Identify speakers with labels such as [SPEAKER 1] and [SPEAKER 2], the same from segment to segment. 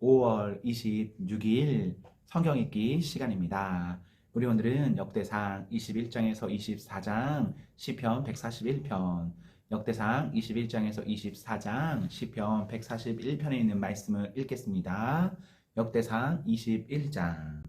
[SPEAKER 1] 5월 26일 성경 읽기 시간입니다. 우리 오늘은 역대상 21장에서 24장, 시편 141편, 역대상 21장에서 24장, 시편 141편에 있는 말씀을 읽겠습니다. 역대상 21장.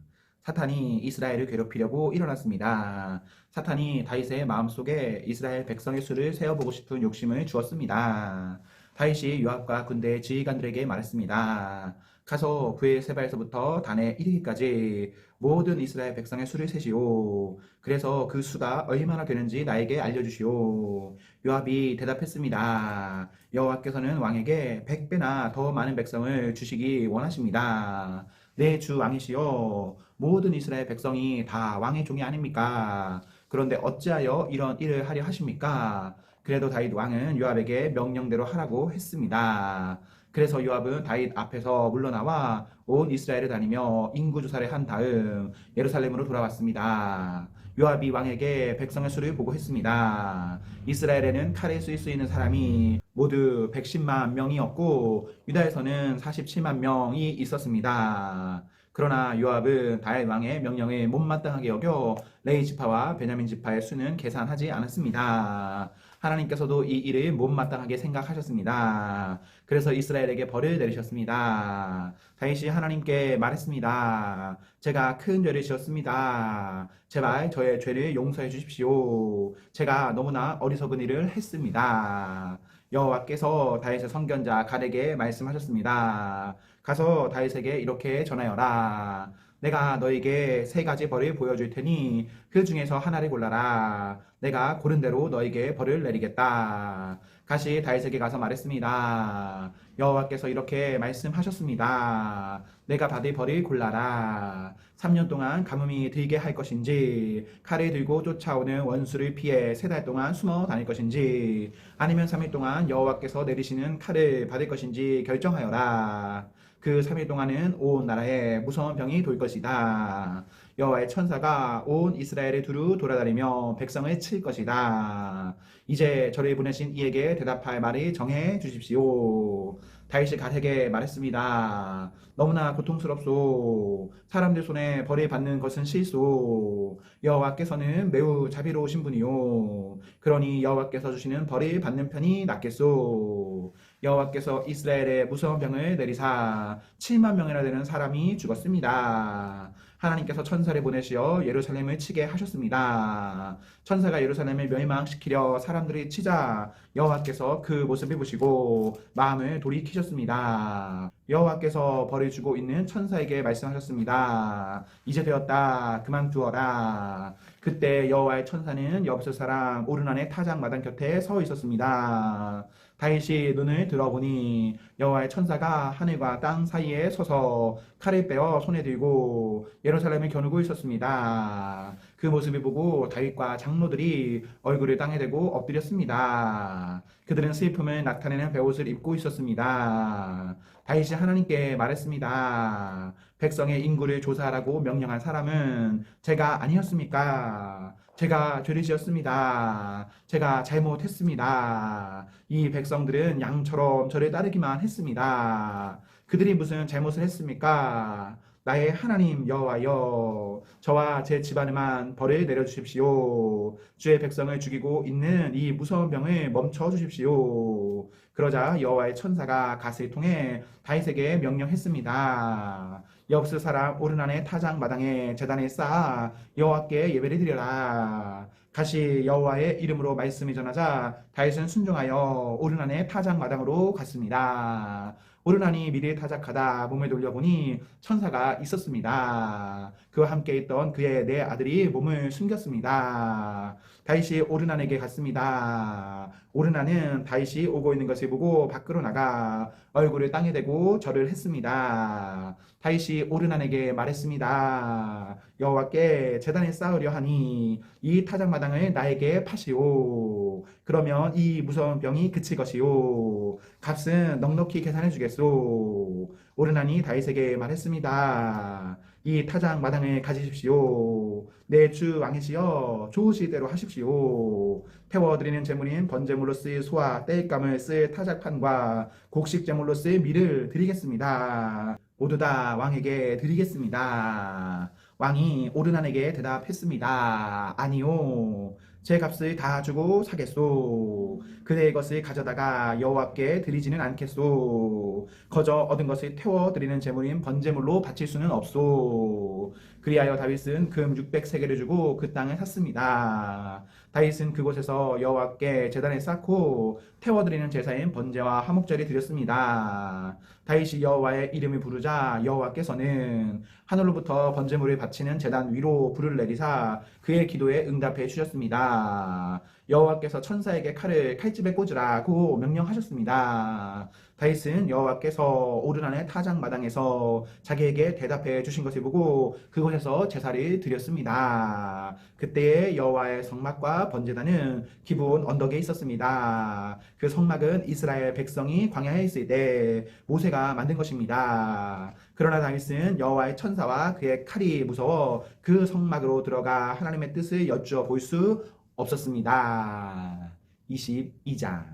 [SPEAKER 1] 사탄이 이스라엘을 괴롭히려고 일어났습니다. 사탄이 다윗의 마음속에 이스라엘 백성의 수를 세어보고 싶은 욕심을 주었습니다. 다윗이 요압과 군대 지휘관들에게 말했습니다. 가서 브에세바에서부터 단에 이르기까지 모든 이스라엘 백성의 수를 세시오. 그래서 그 수가 얼마나 되는지 나에게 알려주시오. 요압이 대답했습니다. 여호와께서는 왕에게 100배나 더 많은 백성을 주시기 원하십니다. 내 주 왕이시여, 모든 이스라엘 백성이 다 왕의 종이 아닙니까? 그런데 어찌하여 이런 일을 하려 하십니까? 그래도 다윗 왕은 요압에게 명령대로 하라고 했습니다. 그래서 요압은 다윗 앞에서 물러나와 온 이스라엘을 다니며 인구조사를 한 다음 예루살렘으로 돌아왔습니다. 요압이 왕에게 백성의 수를 보고했습니다. 이스라엘에는 칼에 쓸 수 있는 사람이 모두 110만 명이었고 유다에서는 47만 명이 있었습니다. 그러나 요압은 다윗 왕의 명령을 못마땅하게 여겨 레위 지파와 베냐민 지파의 수는 계산하지 않았습니다. 하나님께서도 이 일을 못마땅하게 생각하셨습니다. 그래서 이스라엘에게 벌을 내리셨습니다. 다윗이 하나님께 말했습니다. 제가 큰 죄를 지었습니다. 제발 저의 죄를 용서해 주십시오. 제가 너무나 어리석은 일을 했습니다. 여호와께서 다윗의 선견자 gad에게 말씀하셨습니다. 가서 다윗에게 이렇게 전하여라. 내가 너에게 세 가지 벌을 보여줄 테니 그 중에서 하나를 골라라. 내가 고른 대로 너에게 벌을 내리겠다. 가시 다윗에게 가서 말했습니다. 여호와께서 이렇게 말씀하셨습니다. 내가 받을 벌을 골라라. 3년 동안 가뭄이 들게 할 것인지, 칼을 들고 쫓아오는 원수를 피해 3달 동안 숨어 다닐 것인지, 아니면 3일 동안 여호와께서 내리시는 칼을 받을 것인지 결정하여라. 그 3일 동안은 온 나라에 무서운 병이 돌 것이다. 여호와의 천사가 온 이스라엘을 두루 돌아다니며 백성을 칠 것이다. 이제 저를 보내신 이에게 대답할 말을 정해 주십시오. 다윗이 gad에게 말했습니다. 너무나 고통스럽소. 사람들 손에 벌을 받는 것은 실소. 여호와께서는 매우 자비로우신 분이요. 그러니 여호와께서 주시는 벌을 받는 편이 낫겠소. 여호와께서 이스라엘에 무서운 병을 내리사 7만 명이나 되는 사람이 죽었습니다. 하나님께서 천사를 보내시어 예루살렘을 치게 하셨습니다. 천사가 예루살렘을 멸망시키려 사람들이 치자 여호와께서 그 모습을 보시고 마음을 돌이키셨습니다. 여호와께서 벌을 주고 있는 천사에게 말씀하셨습니다. 이제 되었다. 그만두어라. 그때 여호와의 천사는 여브스 사람 오르난의 타작 마당 곁에 서 있었습니다. 다윗이 눈을 들어보니 여호와의 천사가 하늘과 땅 사이에 서서 칼을 빼어 손에 들고 예루살렘을 겨누고 있었습니다. 그 모습을 보고 다윗과 장로들이 얼굴을 땅에 대고 엎드렸습니다. 그들은 슬픔을 나타내는 베옷을 입고 있었습니다. 다윗이 하나님께 말했습니다. 백성의 인구를 조사하라고 명령한 사람은 제가 아니었습니까? 제가 죄를 지었습니다. 제가 잘못했습니다. 이 백성들은 양처럼 저를 따르기만 했습니다. 그들이 무슨 잘못을 했습니까? 나의 하나님 여호와여, 저와 제 집안에만 벌을 내려주십시오. 주의 백성을 죽이고 있는 이 무서운 병을 멈춰 주십시오. 그러자 여호와의 천사가 갓을 통해 다윗에게 명령했습니다. 여브스 사람 오르난의 타작 마당에 제단을 쌓아 여호와께 예배를 드려라. 다시 여호와의 이름으로 말씀이 전하자 다윗은 순종하여 오르난의 타작 마당으로 갔습니다. 오르난이 미리 타작하다 몸을 돌려보니 천사가 있었습니다. 그와 함께 있던 그의 네 아들이 몸을 숨겼습니다. 다윗이 오르난에게 갔습니다. 오르난은 다윗이 오고 있는 것을 보고 밖으로 나가 얼굴을 땅에 대고 절을 했습니다. 다윗이 오르난에게 말했습니다. 여호와께 제단을 쌓으려 하니 이 타작마당을 나에게 파시오. 그러면 이 무서운 병이 그칠 것이오. 값은 넉넉히 계산해 주겠소. 오르난이 다윗에게 말했습니다. 이 타작 마당을 가지십시오. 내 주 왕이시여 좋으시대로 하십시오. 태워드리는 제물인 번제물로 쓰일 소와 땔감을 쓸 타작판과 곡식 제물로 쓸 밀을 드리겠습니다. 모두 다 왕에게 드리겠습니다. 왕이 오르난에게 대답했습니다. 아니요. 제 값을 다 주고 사겠소. 그대의 것을 가져다가 여호와께 드리지는 않겠소. 거저 얻은 것을 태워 드리는 제물인 번제물로 바칠 수는 없소. 그리하여 다윗은 금 600세겔을 주고 그 땅을 샀습니다. 다윗은 그곳에서 여호와께 제단을 쌓고 태워 드리는 제사인 번제와 화목제를 드렸습니다. 다윗이 여호와의 이름을 부르자 여호와께서는 하늘로부터 번제물을 바치는 제단 위로 불을 내리사 그의 기도에 응답해 주셨습니다. 여호와께서 천사에게 칼을 칼집에 꽂으라고 명령하셨습니다. 다윗은 여호와께서 오르난의 타작 마당에서 자기에게 대답해 주신 것을 보고 그곳에서 제사를 드렸습니다. 그때의 여호와의 성막과 번제단은 기브온 언덕에 있었습니다. 그 성막은 이스라엘 백성이 광야에 있을 때 모세가 만든 것입니다. 그러나 다윗은 여호와의 천사와 그의 칼이 무서워 그 성막으로 들어가 하나님의 뜻을 여쭈어 볼 수 없었습니다. 22장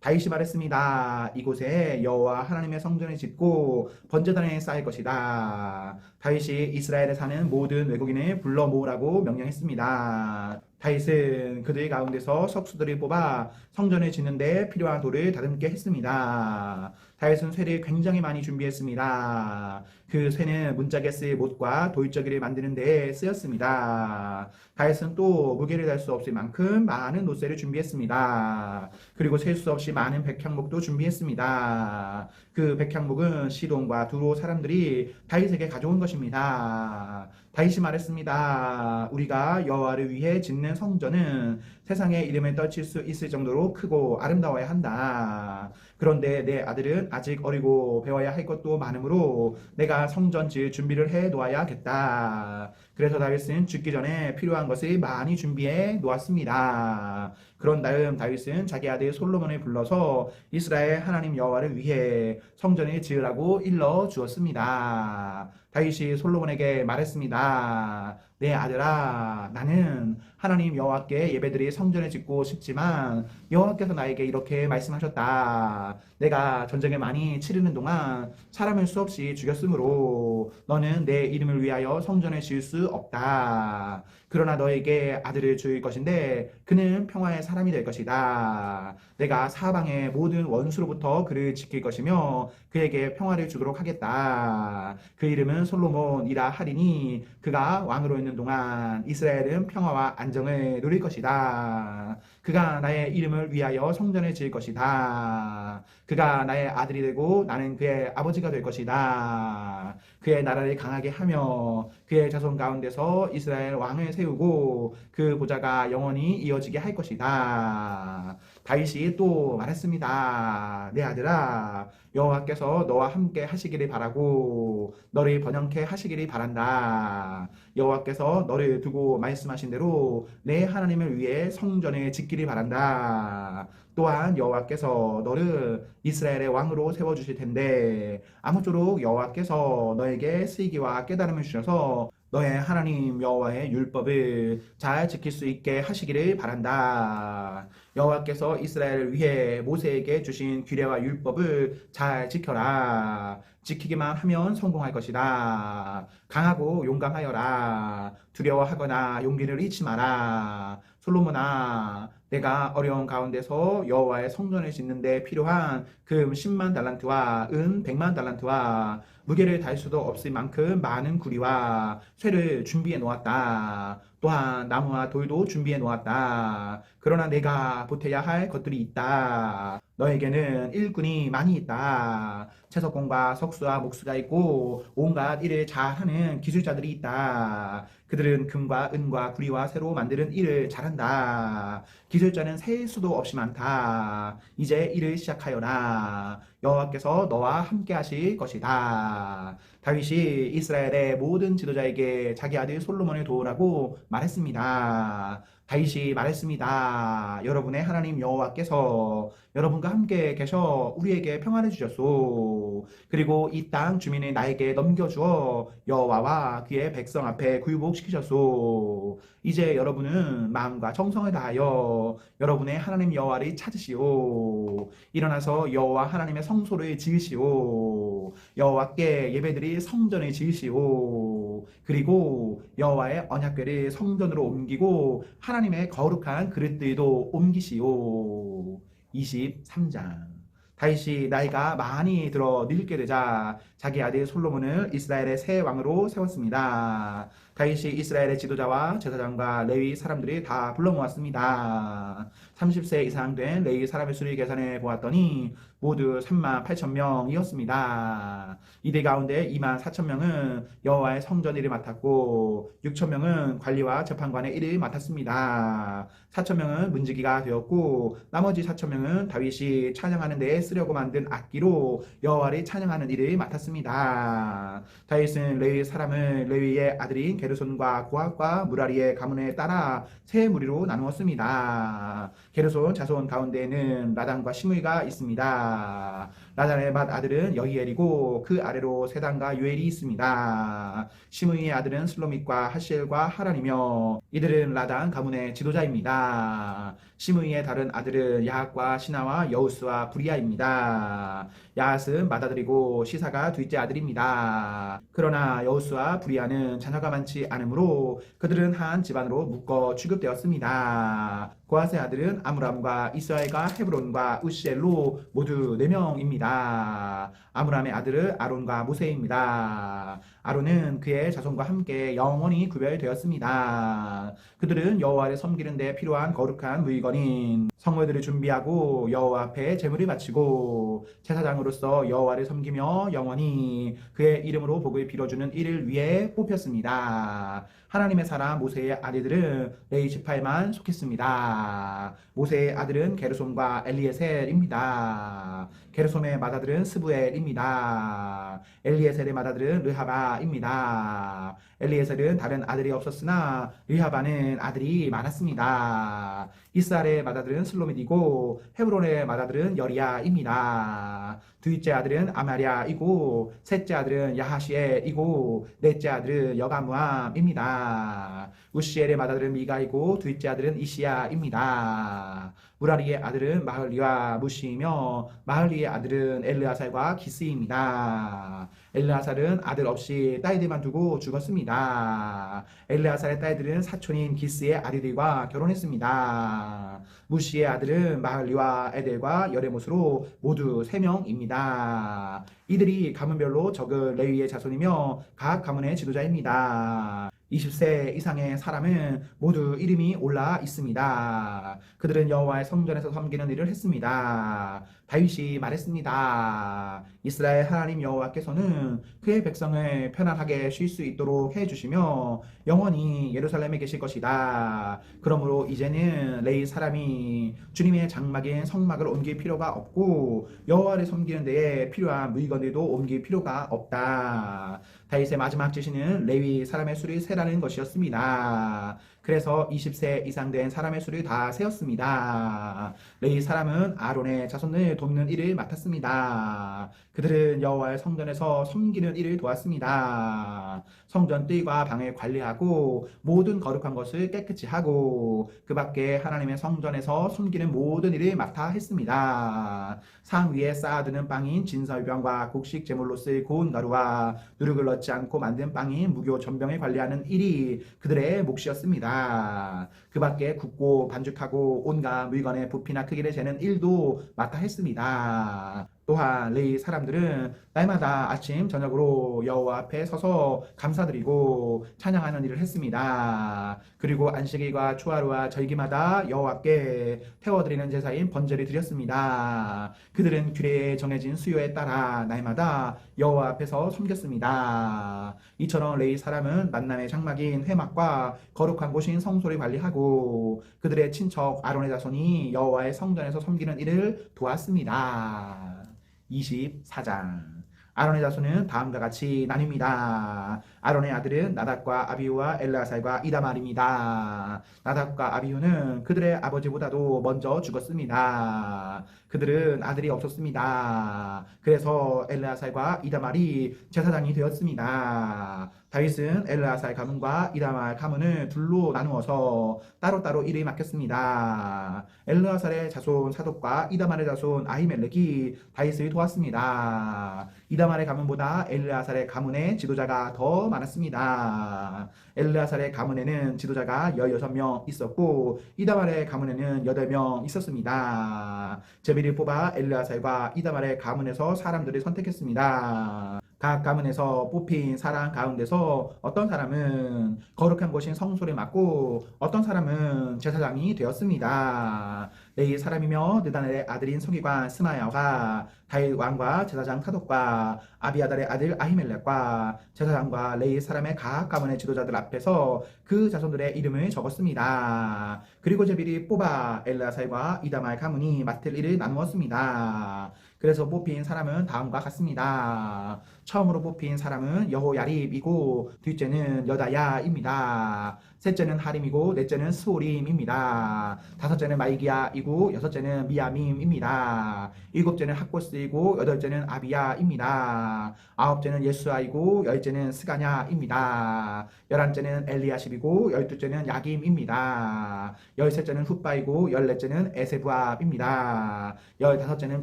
[SPEAKER 1] 다윗이 말했습니다. 이곳에 여호와 하나님의 성전을 짓고 번제단에 쌓일 것이다. 다윗이 이스라엘에 사는 모든 외국인을 불러 모으라고 명령했습니다. 다윗은 그들 가운데서 석수들을 뽑아 성전을 짓는 데 필요한 돌을 다듬게 했습니다. 다윗은 쇠를 굉장히 많이 준비했습니다. 그 쇠는 문짝에 쓸 못과 돌적이를 만드는 데 쓰였습니다. 다윗은 또 무게를 달 수 없을 만큼 많은 노쇠를 준비했습니다. 그리고 셀 수 없이 많은 백향목도 준비했습니다. 그 백향목은 시돈과 두로 사람들이 다윗에게 가져온 것입니다. 다윗이 말했습니다. 우리가 여호와를 위해 짓는 성전은 세상의 이름을 떨칠 수 있을 정도로 크고 아름다워야 한다. 그런데 내 아들은 아직 어리고 배워야 할 것도 많으므로 내가 성전 지을 준비를 해 놓아야겠다. 그래서 다윗은 죽기 전에 필요한 것을 많이 준비해 놓았습니다. 그런 다음 다윗은 자기 아들 솔로몬을 불러서 이스라엘 하나님 여호와를 위해 성전을 지으라고 일러 주었습니다. 다윗이 솔로몬에게 말했습니다. 내 아들아, 나는 하나님 여호와께 예배드릴 성전을 짓고 싶지만 여호와께서 나에게 이렇게 말씀하셨다. 내가 전쟁을 많이 치르는 동안 사람을 수없이 죽였으므로 너는 내 이름을 위하여 성전을 지을 수 없다. 그러나 너에게 아들을 줄 것인데 그는 평화의 사람이 될 것이다. 내가 사방의 모든 원수로부터 그를 지킬 것이며 그에게 평화를 주도록 하겠다. 그 이름은 솔로몬이라 하리니 그가 왕으로 있는 동안 이스라엘은 평화와 안정을 누릴 것이다. 그가 나의 이름을 위하여 성전을 지을 것이다. 그가 나의 아들이 되고 나는 그의 아버지가 될 것이다. 그의 나라를 강하게 하며 그의 자손 가운데서 이스라엘 왕을 세우고 그 보좌가 영원히 이어지게 할 것이다. 다윗이 또 말했습니다. 내 아들아, 여호와께서 너와 함께 하시기를 바라고 너를 번영케 하시기를 바란다. 여호와께서 너를 두고 말씀하신 대로 내 하나님을 위해 성전을 짓기를 바란다. 또한 여호와께서 너를 이스라엘의 왕으로 세워주실 텐데 아무쪼록 여호와께서 너에게 슬기와 깨달음을 주셔서 너의 하나님 여호와의 율법을 잘 지킬 수 있게 하시기를 바란다. 여호와께서 이스라엘을 위해 모세에게 주신 규례와 율법을 잘 지켜라. 지키기만 하면 성공할 것이다. 강하고 용감하여라. 두려워하거나 용기를 잃지 마라. 솔로몬아, 내가 어려운 가운데서 여호와의 성전을 짓는 데 필요한 금 10만 달란트와 은 100만 달란트와 무게를 달 수도 없을 만큼 많은 구리와 쇠를 준비해 놓았다. 또한 나무와 돌도 준비해 놓았다. 그러나 내가 보태야 할 것들이 있다. 너에게는 일꾼이 많이 있다. 채석공과 석수와 목수가 있고 온갖 일을 잘하는 기술자들이 있다. 그들은 금과 은과 구리와 쇠로 만드는 일을 잘한다. 기술자는 셀 수도 없이 많다. 이제 일을 시작하여라. 여호와께서 너와 함께 하실 것이다. 다윗이 이스라엘의 모든 지도자에게 자기 아들 솔로몬을 도우라고 말했습니다. 다윗이 말했습니다. 여러분의 하나님 여호와께서 여러분과 함께 계셔 우리에게 평안을 주셨소. 그리고 이 땅 주민을 나에게 넘겨주어 여호와와 그의 백성 앞에 굴복시키셨소. 이제 여러분은 마음과 정성을 다하여 여러분의 하나님 여호와를 찾으시오. 일어나서 여호와 하나님의 성소를 지으시오. 여호와께 예배드릴 성전을 지으시오. 그리고 여호와의 언약궤를 성전으로 옮기고 하나님의 거룩한 그릇들도 옮기시오. 23장. 다윗이 나이가 많이 들어 늙게 되자 자기 아들 솔로몬을 이스라엘의 새 왕으로 세웠습니다. 다윗이 이스라엘의 지도자와 제사장과 레위 사람들이 다 불러 모았습니다. 30세 이상 된 레위 사람의 수를 계산해 보았더니 모두 38,000명이었습니다. 이들 가운데 24,000명은 여호와의 성전 일을 맡았고 6,000명은 관리와 재판관의 일을 맡았습니다. 4,000명은 문지기가 되었고 나머지 4,000명은 다윗이 찬양하는 데에 쓰려고 만든 악기로 여호와를 찬양하는 일을 맡았습니다. 다윗은 레위 사람을 레위의 아들인 게르손과 고핫과 무라리의 가문에 따라 세 무리로 나누었습니다. 게르손 자손 가운데에는 라단과 시므이가 있습니다. 라단의 맏 아들은 여히엘이고 그 아래로 세단과 요엘이 있습니다. 시므이의 아들은 슬로밋과 하시엘과 하란이며 이들은 라단 가문의 지도자입니다. 시므이의 다른 아들은 야핫과 시나와 여우스와 부리아입니다. 야핫은 맏아들이고 시사가 둘째 아들입니다. 그러나 여우스와 부리아는 자녀가 많지 않으므로 그들은 한 집안으로 묶어 취급되었습니다. 고핫의 아들은 아므람과 이스라엘과 헤브론과 우시엘로 모두 4명입니다. 아므람의 아들은 아론과 모세입니다. 아론은 그의 자손과 함께 영원히 구별되었습니다. 그들은 여호와를 섬기는 데 필요한 거룩한 물건인 성물들을 준비하고 여호와 앞에 제물을 바치고 제사장으로서 여호와를 섬기며 영원히 그의 이름으로 복을 빌어주는 일을 위해 뽑혔습니다. 하나님의 사람 모세의 아들들은 레위 지파에만 속했습니다. 모세의 아들은 게르솜과 엘리에셀입니다. 게르솜의 맏아들은 스부엘입니다. 엘리에셀의 맏아들은 르하바입니다. 엘리에셀은 다른 아들이 없었으나 르하바는 아들이 많았습니다. 이스라엘의 맏아들은 슬로밋이고 헤브론의 맏아들은 여리야입니다. 둘째 아들은 아마리아이고 셋째 아들은 야하시엘이고 넷째 아들은 여가무암입니다. 우시엘의 맏아들은 미가이고 둘째 아들은 이시야입니다. 무라리의 아들은 마흘리와 무시이며 마흘리의 아들은 엘르아살과 기스입니다. 엘르아살은 아들 없이 딸들만 두고 죽었습니다. 엘르아살의 딸들은 사촌인 기스의 아들들과 결혼했습니다. 무시의 아들은 마흘리와 에델과 여레못으로 모두 3명입니다. 이들이 가문별로 적은 레위의 자손이며 각 가문의 지도자입니다. 20세 이상의 사람은 모두 이름이 올라 있습니다. 그들은 여호와의 성전에서 섬기는 일을 했습니다. 다윗이 말했습니다. 이스라엘 하나님 여호와께서는 그의 백성을 편안하게 쉴 수 있도록 해주시며 영원히 예루살렘에 계실 것이다. 그러므로 이제는 레위 사람이 주님의 장막인 성막을 옮길 필요가 없고 여호와를 섬기는 데에 필요한 물건들도 옮길 필요가 없다. 다윗의 마지막 지시는 레위 사람의 수를 세라는 것이었습니다. 그래서 20세 이상 된 사람의 수를 다 세었습니다. 레위 사람은 아론의 자손을 돕는 일을 맡았습니다. 그들은 여호와의 성전에서 섬기는 일을 도왔습니다. 성전 뜰과 방을 관리하고 모든 거룩한 것을 깨끗이 하고 그 밖에 하나님의 성전에서 섬기는 모든 일을 맡아 했습니다. 상 위에 쌓아두는 빵인 진설병과 곡식 제물로 쓸 고운 가루와 누룩을 넣지 않고 만든 빵인 무교 전병을 관리하는 일이 그들의 몫이었습니다. 그 밖에 굽고 반죽하고 온갖 물건의 부피나 크기를 재는 일도 맡아 했습니다. 또한 레위 사람들은 날마다 아침 저녁으로 여호와 앞에 서서 감사드리고 찬양하는 일을 했습니다. 그리고 안식일과 초하루와 절기마다 여호와께 태워드리는 제사인 번제를 드렸습니다. 그들은 규례에 정해진 수요에 따라 날마다 여호와 앞에서 섬겼습니다. 이처럼 레위 사람은 만남의 장막인 회막과 거룩한 곳인 성소를 관리하고 그들의 친척 아론의 자손이 여호와의 성전에서 섬기는 일을 도왔습니다. 24장. 아론의 자손은 다음과 같이 나뉩니다. 아론의 아들은 나답과 아비후와 엘르아살과 이다말입니다. 나답과 아비후는 그들의 아버지보다도 먼저 죽었습니다. 그들은 아들이 없었습니다. 그래서 엘르아살과 이다말이 제사장이 되었습니다. 다윗은 엘르아살 가문과 이다말 가문을 둘로 나누어서 따로따로 일을 맡겼습니다. 엘르아살의 자손 사독과 이다말의 자손 아히멜렉이 다윗을 도왔습니다. 이다말의 가문보다 엘르아살의 가문의 지도자가 더 많았습니다. 엘르아살의 가문에는 지도자가 16명 있었고 이다말의 가문에는 8명 있었습니다. 제비를 뽑아 엘르아살과 이다말의 가문에서 사람들을 선택했습니다. 각 가문에서 뽑힌 사람 가운데서 어떤 사람은 거룩한 곳인 성소를 맡고 어떤 사람은 제사장이 되었습니다. 레위 사람이며 느다넬의 아들인 서기관 스마야가 다윗 왕과 제사장 사독과 아비아달의 아들 아히멜렉과 제사장과 레위 사람의 각 가문의 지도자들 앞에서 그 자손들의 이름을 적었습니다. 그리고 제비를 뽑아 엘르아살과 이다말 가문이 맡을 일을 나누었습니다. 그래서 뽑힌 사람은 다음과 같습니다. 처음으로 뽑힌 사람은 여호야립이고 둘째는 여다야입니다. 셋째는 하림이고 넷째는 스오림입니다. 다섯째는 말기야이고 여섯째는 미야밈입니다. 일곱째는 학고스이고 여덟째는 아비야입니다. 아홉째는 예수아이고 열째는 스가냐입니다. 열한째는 엘리야십이고 열둘째는 야김입니다. 열셋째는 훗바이고 열넷째는 에세부압입니다. 열다섯째는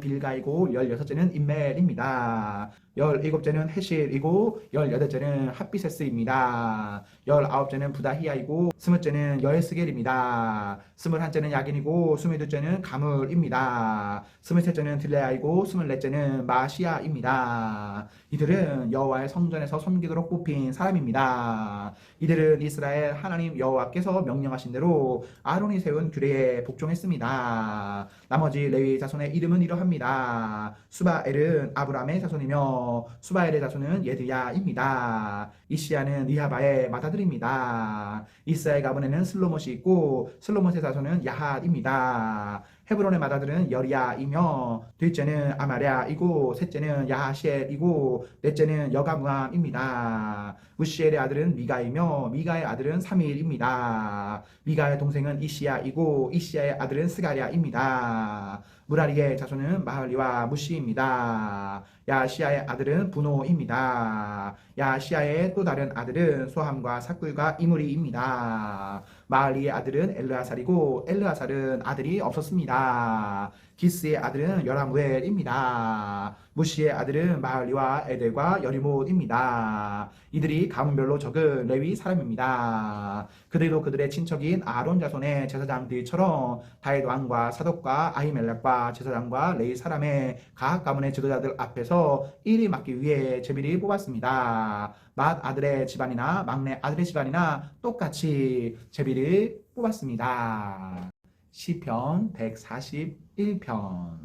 [SPEAKER 1] 빌가이고 열여섯째는 임멜입니다. 17째는 헤실이고 18째는 핫비세스입니다. 19째는 부다히야이고 20째는 여에스겔입니다. 21째는 야긴이고 22째는 가물입니다. 23째는 딜레아이고 24째는 마시아입니다. 이들은 여호와의 성전에서 섬기도록 뽑힌 사람입니다. 이들은 이스라엘 하나님 여호와께서 명령하신 대로 아론이 세운 규례에 복종했습니다. 나머지 레위 자손의 이름은 이러합니다. 수바엘은 아브람의 자손이며 수바엘의 자손은 예드야입니다. 이시야는 리하바의 맏아들입니다. 이스라엘 가문에는 슬로못이 있고 슬로못의 자손은 야핫입니다. 헤브론의 맏아들은 여리야이며 둘째는 아마랴이고 셋째는 야하시엘이고 넷째는 여가무함입니다. 우시엘의 아들은 미가이며 미가의 아들은 사밀입니다. 미가의 동생은 이시야이고 이시야의 아들은 스가랴입니다. 무라리의 자손은 마할리와 무시입니다. 야시야의 아들은 분노입니다. 야시야의 또 다른 아들은 소함과 삭굴과 이무리입니다. 마할리의 아들은 엘르아살이고 엘르아살은 아들이 없었습니다. 기스의 아들은 여라무엘입니다. 무시의 아들은 마할리와 에델과 여리못입니다. 이들이 가문별로 적은 레위 사람입니다. 그들도 그들의 친척인 아론 자손의 제사장들처럼 다윗 왕과 사독과 아히멜렉과 제사장과 레위 사람의 각 가문의 지도자들 앞에서 일을 맡기 위해 제비를 뽑았습니다. 맏 아들의 집안이나 막내 아들의 집안이나 똑같이 제비를 뽑았습니다. 시편 141편.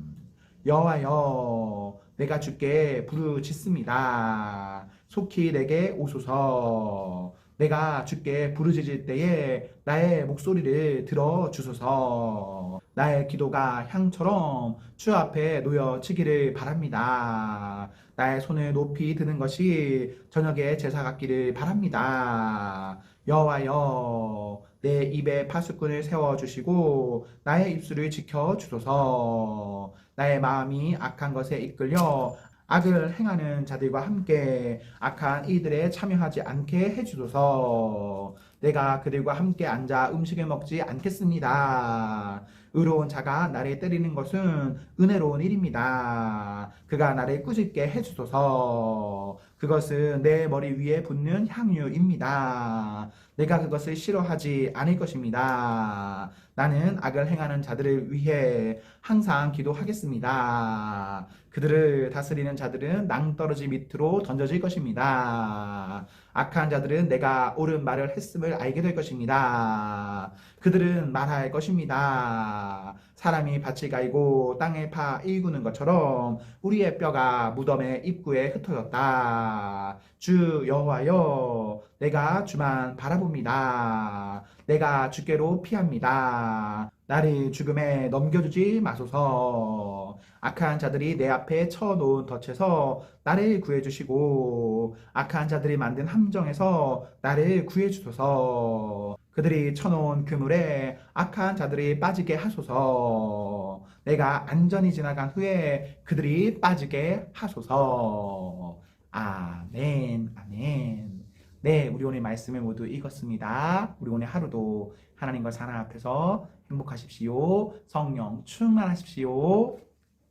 [SPEAKER 1] 여호와여, 내가 주께 부르짖습니다. 속히 내게 오소서. 내가 주께 부르짖을 때에 나의 목소리를 들어주소서. 나의 기도가 향처럼 주 앞에 놓여지기를 바랍니다. 나의 손을 높이 드는 것이 저녁에 제사 같기를 바랍니다. 여호와여, 내 입에 파수꾼을 세워주시고 나의 입술을 지켜주소서. 나의 마음이 악한 것에 이끌려 악을 행하는 자들과 함께 악한 이들에 참여하지 않게 해주소서. 내가 그들과 함께 앉아 음식을 먹지 않겠습니다. 의로운 자가 나를 때리는 것은 은혜로운 일입니다. 그가 나를 꾸짖게 해주소서. 그것은 내 머리 위에 붓는 향유입니다. 내가 그것을 싫어하지 않을 것입니다. 나는 악을 행하는 자들을 위해 항상 기도하겠습니다. 그들을 다스리는 자들은 낭떠러지 밑으로 던져질 것입니다. 악한 자들은 내가 옳은 말을 했음을 알게 될 것입니다. 그들은 말할 것입니다. 사람이 밭을 갈고 땅에 파 일구는 것처럼 우리의 뼈가 무덤의 입구에 흩어졌다. 주 여호와여, 내가 주만 바라봅니다. 내가 주께로 피합니다. 나를 죽음에 넘겨주지 마소서. 악한 자들이 내 앞에 쳐놓은 덫에서 나를 구해주시고 악한 자들이 만든 함정에서 나를 구해주소서. 그들이 쳐놓은 그물에 악한 자들이 빠지게 하소서. 내가 안전히 지나간 후에 그들이 빠지게 하소서. 아멘, 아멘. 네, 우리 오늘 말씀을 모두 읽었습니다. 우리 오늘 하루도 하나님과 사랑 앞에서 행복하십시오. 성령 충만하십시오.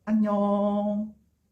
[SPEAKER 1] 안녕.